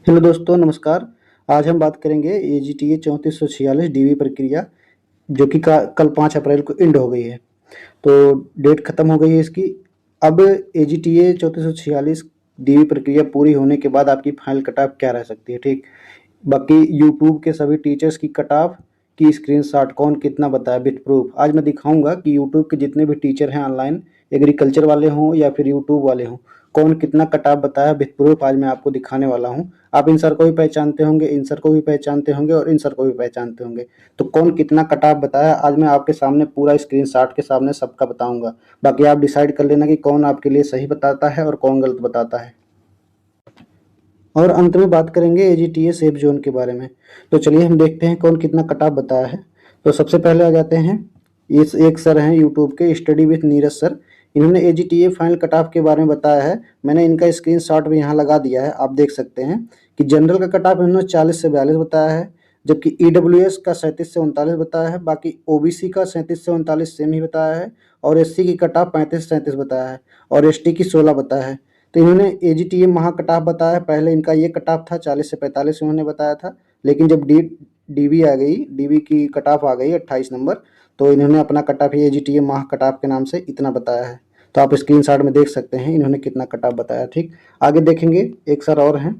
Hello दोस्तों, नमस्कार। आज हम बात करेंगे AGTA 3446 डीवी प्रक्रिया, जो कि कल 5 अप्रैल को एंड हो गई है। तो डेट ख़त्म हो गई है इसकी। अब AGTA 3446 डीवी प्रक्रिया पूरी होने के बाद आपकी फाइनल कट ऑफ क्या रह सकती है, ठीक। बाकी यूट्यूब के सभी टीचर्स की कट ऑफ की स्क्रीनशॉट कौन कितना बताया विथ प्रूफ आज मैं दिखाऊंगा कि यूट्यूब के जितने भी टीचर हैं ऑनलाइन, एग्रीकल्चर वाले हों या फिर यूट्यूब वाले हों, कौन कितना कट ऑफ बताया विथ प्रूफ आज मैं आपको दिखाने वाला हूं। आप इन सर को भी पहचानते होंगे, इन सर को भी पहचानते होंगे और इन सर को भी पहचानते होंगे। तो कौन कितना कट ऑफ बताया आज मैं आपके सामने पूरा स्क्रीनशॉट के सामने सबका बताऊंगा। बाकी आप डिसाइड कर लेना कि कौन आपके लिए सही बताता है और कौन गलत बताता है। और अंत में बात करेंगे AGTA सेफ जोन के बारे में। तो चलिए हम देखते हैं कौन कितना कट ऑफ बताया है। तो सबसे पहले आ जाते हैं, इस एक सर हैं यूट्यूब के, स्टडी विथ नीरज सर। इन्होंने AGTA फाइनल कट ऑफ के बारे में बताया है। मैंने इनका स्क्रीनशॉट भी यहाँ लगा दिया है, आप देख सकते हैं कि जनरल का कट ऑफ इन्होंने 40 से 42 बताया है, जबकि EWS का 37 से 39 बताया है। बाकी OBC का 37 से 39 सेम ही बताया है, और SC की कट ऑफ 35 से 37 बताया है, और ST की 16 बताया है। तो इन्होंने AGTA महा कट ऑफ बताया। पहले इनका ये कट ऑफ था 40 से 45 इन्होंने बताया था, लेकिन जब डीवी आ गई, डीवी की कट ऑफ आ गई 28 नंबर, तो इन्होंने अपना कट ऑफ AGTA महा कट ऑफ के नाम से इतना बताया है। तो आप स्क्रीनशॉट में देख सकते हैं इन्होंने कितना कट ऑफ बताया, ठीक। आगे देखेंगे, एक सर और हैं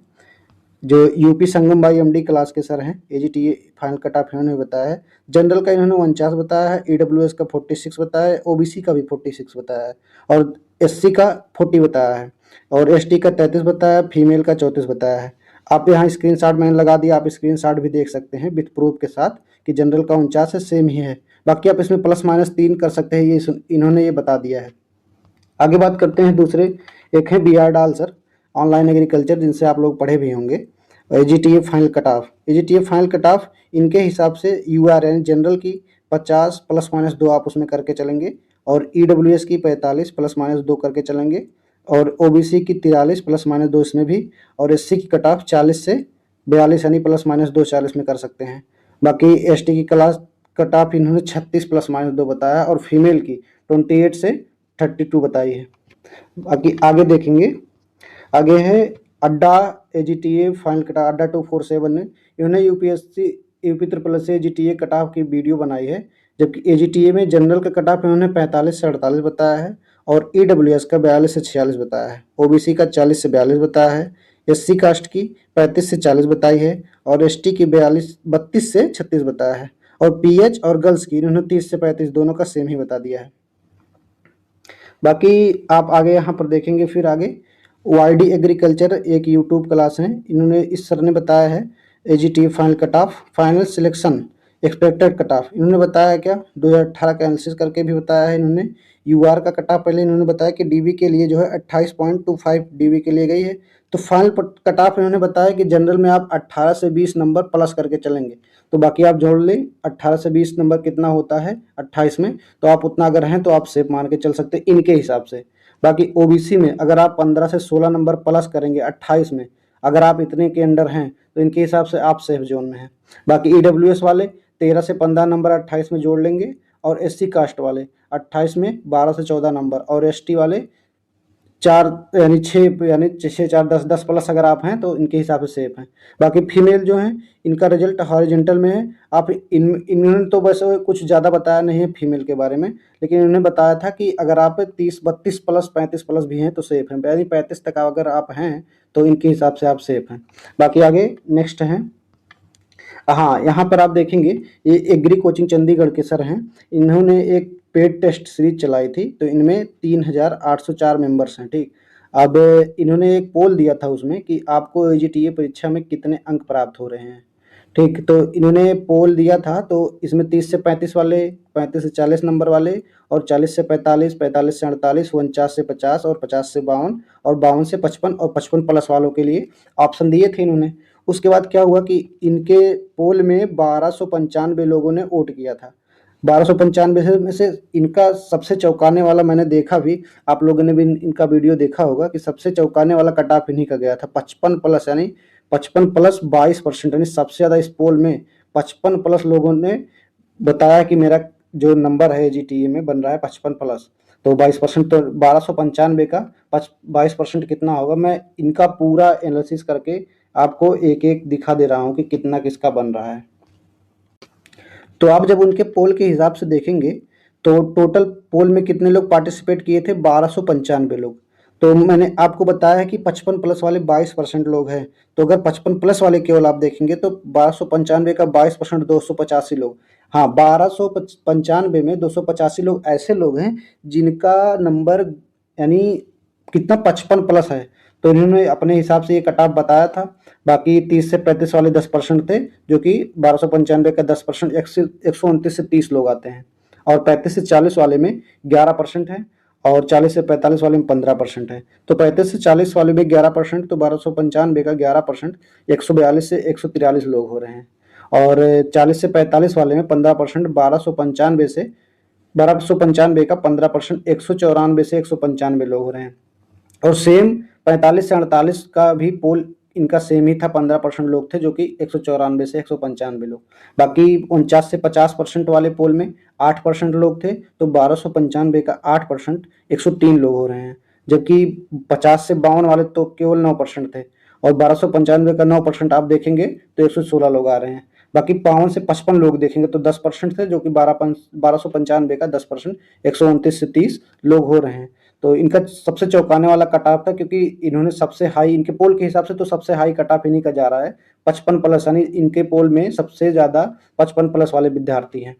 जो UP Sangam by MD class के सर हैं। AGTA फाइनल कट ऑफ इन्होंने बताया है। जनरल का इन्होंने 49 बताया है, EWS का 46 बताया है, OBC का भी 46 बताया है, और SC का 40 बताया है, और ST का 33 बताया है, फीमेल का 34 बताया है। आप यहाँ स्क्रीनशॉट मैंने लगा दिया, आप स्क्रीनशॉट भी देख सकते हैं विथ प्रूफ के साथ कि जनरल का 49 है, सेम ही है। बाकी आप इसमें प्लस माइनस 3 कर सकते हैं, ये इन्होंने ये बता दिया है। आगे बात करते हैं दूसरे, एक है BR डाल सर, ऑनलाइन एग्रीकल्चर, जिनसे आप लोग पढ़े भी होंगे। AGTA final cut of, AGTA final cut off इनके हिसाब से URN जनरल की 50 प्लस माइनस 2 आप उसमें करके चलेंगे, और EWS की 45 प्लस माइनस 2 करके चलेंगे, और OBC की 43 प्लस माइनस 2 इसमें भी, और SC की कट ऑफ 40 से 42 यानी प्लस माइनस 2 40 में कर सकते हैं। बाकी ST की क्लास कट ऑफ इन्होंने 36 प्लस माइनस 2 बताया, और फीमेल की 28 से 32 बताई है। बाकी आगे देखेंगे, आगे है अड्डा AGTA फाइनल कट ऑफ, अड्डा 247 ने इन्होंने यूपी ट्रिपल से AGTA कट ऑफ की वीडियो बनाई है। जबकि AGTA में जनरल का कट ऑफ इन्होंने 45 से 48 बताया है, और EWS का 42 से 46 बताया है, OBC का 40 से 42 बताया है, SC कास्ट की 35 से 40 बताई है, और ST की 32 से 36 बताया है, और PH और गर्ल्स की इन्होंने 30 से 35 दोनों का सेम ही बता दिया है। बाकी आप आगे यहाँ पर देखेंगे, फिर आगे YD एग्रीकल्चर एक यूट्यूब क्लास है, इन्होंने इस सर ने बताया है AGTA final cut of, final selection expected cut off इन्होंने बताया क्या 2018 का एनालिसिस करके भी बताया है इन्होंने। UR का कट ऑफ पहले इन्होंने बताया कि DV के लिए जो है 28.25 DV के लिए गई है। तो फाइनल कट ऑफ इन्होंने बताया कि जनरल में आप 18 से 20 नंबर प्लस करके चलेंगे। तो बाकी आप जोड़ लें, 18 से 20 नंबर कितना होता है 28 में, तो आप उतना अगर हैं तो आप सेफ मान के चल सकते हैं इनके हिसाब से। बाकी OBC में अगर आप 15 से 16 नंबर प्लस करेंगे 28 में, अगर आप इतने के अंडर हैं तो इनके हिसाब से आप सेफ जोन में हैं। बाकी EWS वाले 13 से 15 नंबर 28 में जोड़ लेंगे, और SC कास्ट वाले 28 में 12 से 14 नंबर, और ST वाले 4 यानी 6 यानी 6 4 10 10 प्लस अगर आप हैं तो इनके हिसाब से सेफ हैं। बाकी फीमेल जो हैं इनका रिजल्ट हॉरिजेंटल में है। आप इन्होंने तो वैसे कुछ ज़्यादा बताया नहीं है फीमेल के बारे में, लेकिन इन्होंने बताया था कि अगर आप 30 32 प्लस 35 प्लस भी हैं तो सेफ हैं, यानी 35 तक अगर आप हैं तो इनके हिसाब से आप सेफ हैं। बाकी आगे नेक्स्ट हैं, हाँ यहाँ पर आप देखेंगे ये एग्री कोचिंग चंडीगढ़ के सर हैं। इन्होंने एक पेड टेस्ट सीरीज चलाई थी, तो इनमें 3804 मेंबर्स हैं, ठीक। अब इन्होंने एक पोल दिया था उसमें कि आपको AGTA परीक्षा में कितने अंक प्राप्त हो रहे हैं, ठीक। तो इन्होंने पोल दिया था, तो इसमें 30 से 35 वाले, 35 से 40 नंबर वाले, और 40 से 45, 45 से 48, 49 से 50, और 50 से 52, और 52 से 55, और 55 प्लस वालों के लिए ऑप्शन दिए थे इन्होंने। उसके बाद क्या हुआ कि इनके पोल में 1295 लोगों ने वोट किया था। 1295 में से इनका सबसे चौंकाने वाला मैंने देखा भी, आप लोगों ने भी इनका वीडियो देखा होगा कि सबसे चौंकाने वाला कट ऑफ इन्हीं का गया था 55 प्लस, यानी 55 प्लस 22%, यानी सबसे ज़्यादा इस पोल में 55 प्लस लोगों ने बताया कि मेरा जो नंबर है AGTA में बन रहा है 55 प्लस। तो 22%, तो 1295 का 22% कितना होगा, मैं इनका पूरा एनालिसिस करके आपको एक एक दिखा दे रहा हूँ कि कितना किसका बन रहा है। तो आप जब उनके पोल के हिसाब से देखेंगे तो टोटल पोल में कितने लोग पार्टिसिपेट किए थे, 1295 लोग। तो मैंने आपको बताया है कि 55 प्लस वाले 22% लोग हैं। तो अगर 55 प्लस वाले केवल आप देखेंगे तो 1295 का 22% 285 लोग। हाँ, 1295 में 285 लोग ऐसे लोग हैं जिनका नंबर यानी कितना 55 प्लस है। तो इन्होंने अपने हिसाब से ये कट ऑफ बताया था। बाकी 30 से 35 वाले 10% थे, जो कि 1295 का 10% 129 से 30 लोग आते हैं। और 35 से 40 वाले में 11% है और 40 से 45 वाले में 15% है। तो 35 से 40 वाले में 11%, तो 1295 का 11% 142 से 143 लोग हो रहे हैं। और 40 से 45 वाले में 15%, 1295 का 15% 194 से 195 लोग हो रहे हैं। और सेम 45 से 48 का भी पोल इनका सेम ही था, 15% लोग थे, जो कि 194 से 195 लोग। बाकी 49 से 50% वाले पोल में 8% लोग थे, तो 1295 का 8% 103 लोग हो रहे हैं। जबकि 50 से 52 वाले तो केवल 9% थे, और 1295 का 9% आप देखेंगे तो 116 लोग आ रहे हैं। बाकी 52 से 55 लोग देखेंगे तो 10% थे, जो कि 1295 का 10% 129 से 30 लोग हो रहे हैं। तो इनका सबसे चौंकाने वाला कट ऑफ था, क्योंकि इन्होंने सबसे हाई, इनके पोल के हिसाब से तो सबसे हाई कट ऑफ इन्हीं का जा रहा है 55 प्लस, यानी इनके पोल में सबसे ज़्यादा 55 प्लस वाले विद्यार्थी हैं।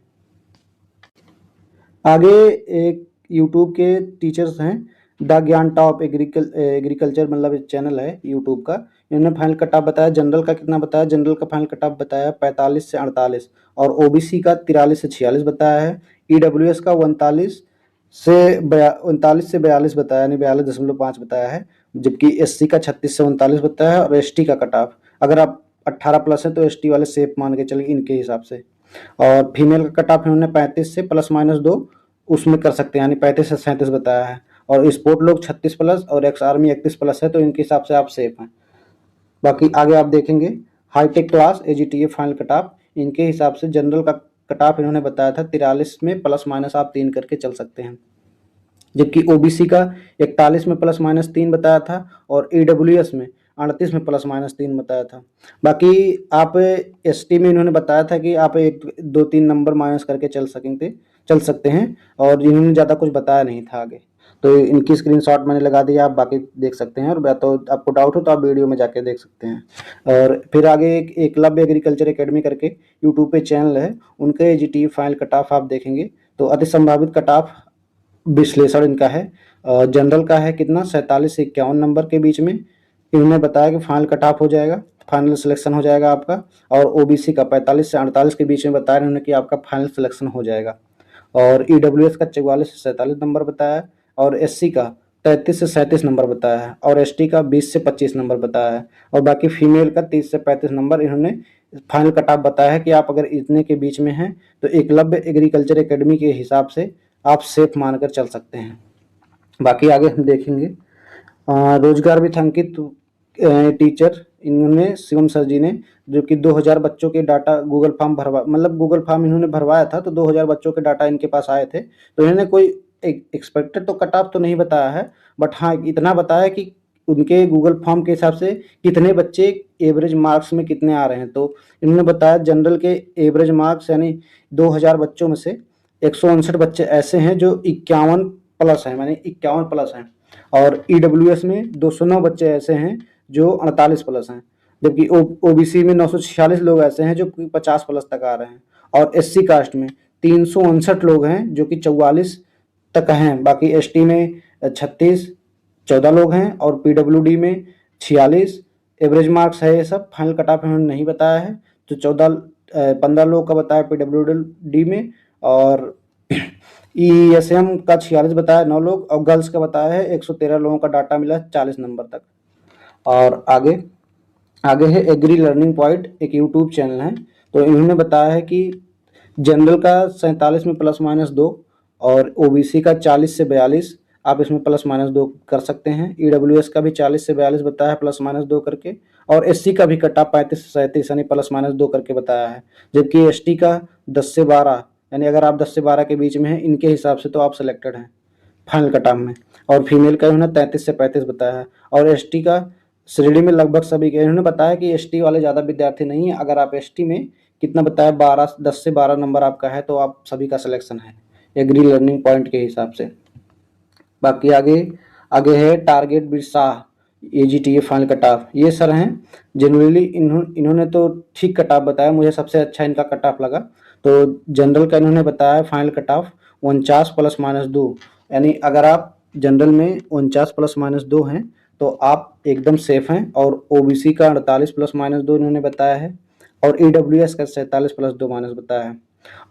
आगे एक यूट्यूब के टीचर्स हैं, द ज्ञान टॉप एग्रीकल्चर मतलब एक चैनल है यूट्यूब का। इन्होंने फाइनल कट ऑफ बताया। जनरल का कितना बताया, जनरल का फाइनल कट ऑफ बताया 45 से 48, और ओबीसी का 43 से 46 बताया है। ईडब्ल्यूएस का 39 से 42 बताया, यानी 42.5 बताया है। जबकि एससी का 36 से 39 बताया है। और एसटी का कट ऑफ, अगर आप 18 प्लस है तो एसटी वाले सेफ मान के चलिए इनके हिसाब से। और फीमेल का कट ऑफ इन्होंने 35 से +-2 उसमें कर सकते हैं, यानी 35 से 37 बताया है। और स्पोर्ट लोग 36 प्लस और एक्स आर्मी 31 प्लस है, तो इनके हिसाब से आप सेफ हैं। बाकी आगे आप देखेंगे hitech class AGTA final cut off, इनके हिसाब से जनरल का कट ऑफ इन्होंने बताया था 43 में ± आप 3 करके चल सकते हैं। जबकि ओबीसी का 41 में ±3 बताया था, और ईडब्ल्यूएस में 38 में ±3 बताया था। बाकी आप एसटी में इन्होंने बताया था कि आप 1-2-3 नंबर माइनस करके चल सकते हैं, और इन्होंने ज़्यादा कुछ बताया नहीं था आगे। तो इनकी स्क्रीनशॉट मैंने लगा दिया, आप बाकी देख सकते हैं, और या तो आपको डाउट हो तो आप वीडियो में जाके देख सकते हैं। और फिर आगे एक एकलव्य एग्रीकल्चर एकेडमी करके यूट्यूब पे चैनल है, उनके एजीटी फाइनल कट ऑफ आप देखेंगे तो अति संभावित कट ऑफ विश्लेषण इनका है। जनरल का है कितना 47 से 51 नंबर के बीच में। इन्होंने बताया कि फाइनल कट ऑफ हो जाएगा, फाइनल सिलेक्शन हो जाएगा आपका। और ओबीसी का 45 से 48 के बीच में बताया इन्होंने कि आपका फाइनल सिलेक्शन हो जाएगा। और ईडब्ल्यूएस का 44 से 47 नंबर बताया है। और एससी का 33 से 37 नंबर बताया है। और एसटी का 20 से 25 नंबर बताया है। और बाकी फीमेल का 30 से 35 नंबर इन्होंने फाइनल कट ऑफ बताया है कि आप अगर इतने के बीच में हैं तो एकलव्य एग्रीकल्चर एकेडमी के हिसाब से आप सेफ मानकर चल सकते हैं। बाकी आगे हम देखेंगे रोजगार विथांकित टीचर, इन्होंने शिवम सर जी ने, जो कि 2000 बच्चों के डाटा गूगल फॉर्म इन्होंने भरवाया था, तो 2000 बच्चों के डाटा इनके पास आए थे। तो इन्होंने कोई एक्सपेक्टेड तो कट ऑफ तो नहीं बताया है, बट हाँ इतना बताया कि उनके गूगल फॉर्म के हिसाब से कितने बच्चे एवरेज मार्क्स में कितने आ रहे हैं। तो इन्होंने बताया जनरल के एवरेज मार्क्स यानी 2000 बच्चों में से 159 बच्चे ऐसे हैं जो 51 प्लस हैं, यानी 51 प्लस हैं। और ईडब्ल्यूएस में 209 बच्चे ऐसे हैं जो 48 प्लस हैं। जबकि ओबीसी में 946 लोग ऐसे हैं जो 50 प्लस तक आ रहे हैं। और एससी कास्ट में 359 लोग हैं जो कि 44 तक हैं। बाकी एसटी में 36 14 लोग हैं, और पीडब्ल्यूडी में 46। एवरेज मार्क्स है ये सब, फाइनल कट ऑफ इन्होंने नहीं बताया है। तो 15 लोग का बताया पीडब्ल्यूडी में। और ईएसएम का 46 बताया 9 लोग, और गर्ल्स का बताया है 113 लोगों का डाटा मिला 40 नंबर तक। और आगे है एग्री लर्निंग पॉइंट, एक यूट्यूब चैनल है। तो इन्होंने बताया है कि जनरल का 47 में ±2, और ओबीसी का 40 से 42 आप इसमें +-2 कर सकते हैं। ईडब्ल्यूएस का भी 40 से 42 बताया है +-2 करके। और एससी का भी कट ऑफ 35 से 37 यानी +-2 करके बताया है। जबकि एसटी का 10 से 12, यानी अगर आप 10 से 12 के बीच में हैं इनके हिसाब से तो आप सिलेक्टेड हैं फाइनल कट ऑफ में। और फीमेल का इन्होंने 33 से 35 बताया है। और एसटी का श्रेणी में लगभग सभी के। इन्होंने बताया कि एसटी वाले ज़्यादा विद्यार्थी नहीं है। अगर आप एसटी में कितना बताया 10 से 12 नंबर आपका है तो आप सभी का सिलेक्शन है एग्री लर्निंग पॉइंट के हिसाब से। बाकी आगे आगे है target Birsa AGTA final cut of. ये सर हैं जनरली इन्होंने तो ठीक कट ऑफ बताया, मुझे सबसे अच्छा इनका कट ऑफ लगा। तो जनरल का इन्होंने बताया फाइनल कट ऑफ 49 +-2, यानी अगर आप जनरल में 49 +-2 हैं तो आप एकदम सेफ हैं। और ओबीसी का 48 +-2 इन्होंने बताया है, और ईडब्ल्यूएस का 47 +2 माइनस बताया है,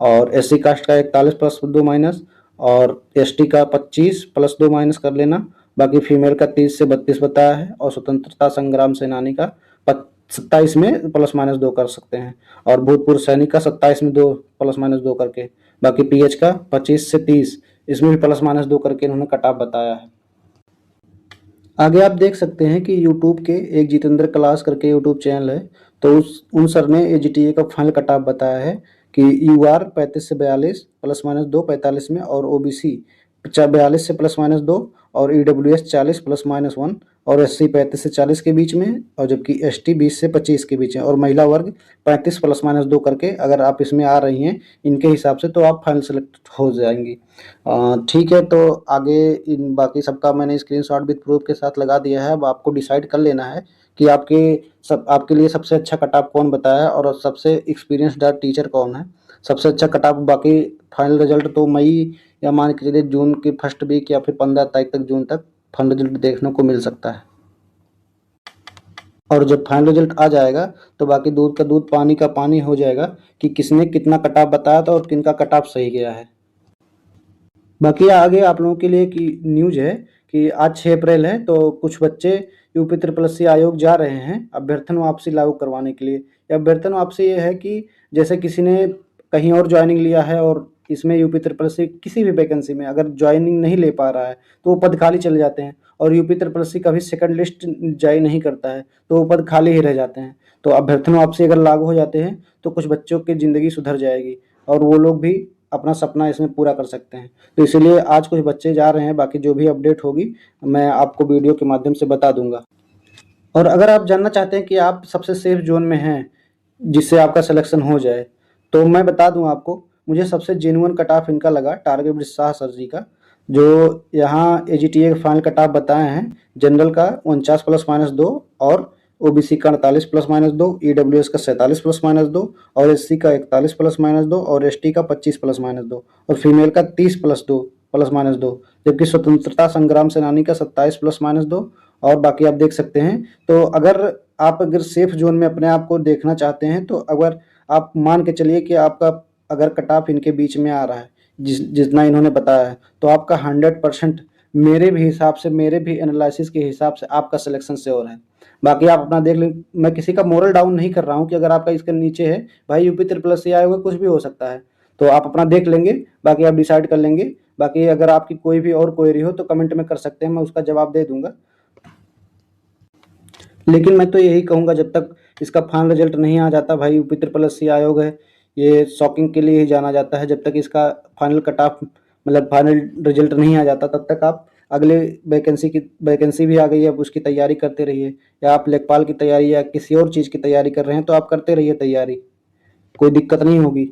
और एससी कास्ट का 41 +2 माइनस, और एसटी का 25 +2 माइनस कर लेना। बाकी फीमेल का 30 से 32 बताया है, और स्वतंत्रता संग्राम सेनानी का 27 में +-2 कर सकते हैं, और भूतपूर्व सैनिक का 27 में 2 +-2 करके। बाकी पीएच का 25 से 30, इसमें भी +-2 करके इन्होंने कट ऑफ बताया है। आगे आप देख सकते हैं कि यूट्यूब के एक जितेंद्र क्लास करके यूट्यूब चैनल है, तो उन सर ने एजीटीए का फाइनल कट ऑफ बताया है कि यूआर 35 से 42 +-2 45 में, और ओबीसी 42 से +-2, और ईडब्ल्यूएस 40 +-1, और एससी 35 से 40 के बीच में, और जबकि एसटी 20 से 25 के बीच में, और महिला वर्ग 35 +-2 करके अगर आप इसमें आ रही हैं इनके हिसाब से तो आप फाइनल सेलेक्ट हो जाएंगी। ठीक है, तो आगे इन बाकी सबका मैंने स्क्रीनशॉट विद प्रूफ के साथ लगा दिया है। अब आपको डिसाइड कर लेना है कि आपके लिए सबसे अच्छा कट ऑफ कौन बताया है, और सबसे एक्सपीरियंस्ड टीचर कौन है। सबसे अच्छा कट ऑफ बाकी फाइनल रिजल्ट तो मई या मान के चलिए जून के फर्स्ट वीक या फिर 15 तारीख तक, जून तक फाइनल रिजल्ट देखने को मिल सकता है। और जब फाइनल रिजल्ट आ जाएगा तो बाकी दूध का दूध पानी का पानी हो जाएगा कि किसने कितना कट ऑफ बताया था और किनका कट ऑफ सही गया है। बाकी आगे आप लोगों के लिए की न्यूज है कि आज 6 अप्रैल है, तो कुछ बच्चे यूपी SSC आयोग जा रहे हैं अभ्यर्थन वापसी लागू करवाने के लिए। अभ्यर्थन वापसी ये है कि जैसे किसी ने कहीं और ज्वाइनिंग लिया है और इसमें यूपी SSC किसी भी वैकेंसी में अगर ज्वाइनिंग नहीं ले पा रहा है तो वो पद खाली चले जाते हैं, और यूपी SSC कभी सेकंड लिस्ट जारी नहीं करता है तो वो पद खाली ही रह जाते हैं। तो अभ्यर्थन वापसी अगर लागू हो जाते हैं तो कुछ बच्चों की ज़िंदगी सुधर जाएगी, और वो लोग भी अपना सपना इसमें पूरा कर सकते हैं। तो इसलिए आज कुछ बच्चे जा रहे हैं, बाकी जो भी अपडेट होगी मैं आपको वीडियो के माध्यम से बता दूंगा। और अगर आप जानना चाहते हैं कि आप सबसे सेफ जोन में हैं जिससे आपका सिलेक्शन हो जाए, तो मैं बता दूं आपको, मुझे सबसे जेन्युइन कट ऑफ इनका लगा टारगेट बिरसा सर जी का, जो यहाँ एजीटीए का फाइनल कट ऑफ बताए हैं। जनरल का 49 +-2, और ओबीसी का 48 +-2, ईडब्ल्यूएस का 47 +-2, और एससी का 41 +-2, और एसटी का 25 +-2, और फीमेल का 30 +-2, जबकि स्वतंत्रता संग्राम सेनानी का 27 +-2। और बाकी आप देख सकते हैं। तो अगर सेफ जोन में अपने आप को देखना चाहते हैं तो अगर आप मान के चलिए कि आपका अगर कट ऑफ इनके बीच में आ रहा है जितना इन्होंने बताया है, तो आपका 100% मेरे भी हिसाब से, मेरे भी एनालिसिस के हिसाब से आपका सिलेक्शन श्योर है। बाकी आप अपना देख लें, मैं किसी का मोरल डाउन नहीं कर रहा हूँ कि अगर आपका इसके नीचे है भाई यूपी SSC आया होगा, कुछ भी हो सकता है, तो आप अपना देख लेंगे, बाकी आप डिसाइड कर लेंगे। बाकी अगर आपकी कोई भी और क्वेरी हो तो कमेंट में कर सकते हैं, मैं उसका जवाब दे दूंगा। लेकिन मैं तो यही कहूँगा, जब तक इसका फाइनल रिजल्ट नहीं आ जाता, भाई यूपी SSC आयोग है, ये शॉकिंग के लिए ही जाना जाता है। जब तक इसका फाइनल कट ऑफ मतलब फाइनल रिजल्ट नहीं आ जाता तब तक आप अगले वैकेंसी भी आ गई है, अब उसकी तैयारी करते रहिए, या आप लेखपाल की तैयारी या किसी और चीज़ की तैयारी कर रहे हैं तो आप करते रहिए तैयारी, कोई दिक्कत नहीं होगी।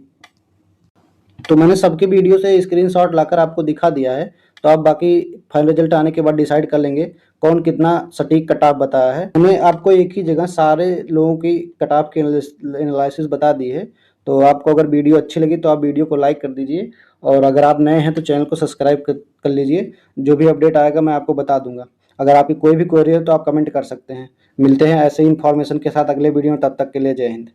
तो मैंने सबके वीडियो से स्क्रीनशॉट लाकर आपको दिखा दिया है, तो आप बाकी फाइनल रिजल्ट आने के बाद डिसाइड कर लेंगे कौन कितना सटीक कट ऑफ बताया है। मैंने आपको एक ही जगह सारे लोगों की कट ऑफ की एनालिसिस बता दी है। तो आपको अगर वीडियो अच्छी लगी तो आप वीडियो को लाइक कर दीजिए, और अगर आप नए हैं तो चैनल को सब्सक्राइब कर लीजिए। जो भी अपडेट आएगा मैं आपको बता दूंगा। अगर आपकी कोई भी क्वेरी है तो आप कमेंट कर सकते हैं। मिलते हैं ऐसे ही इन्फॉर्मेशन के साथ अगले वीडियो में, तब तक के लिए जय हिंद।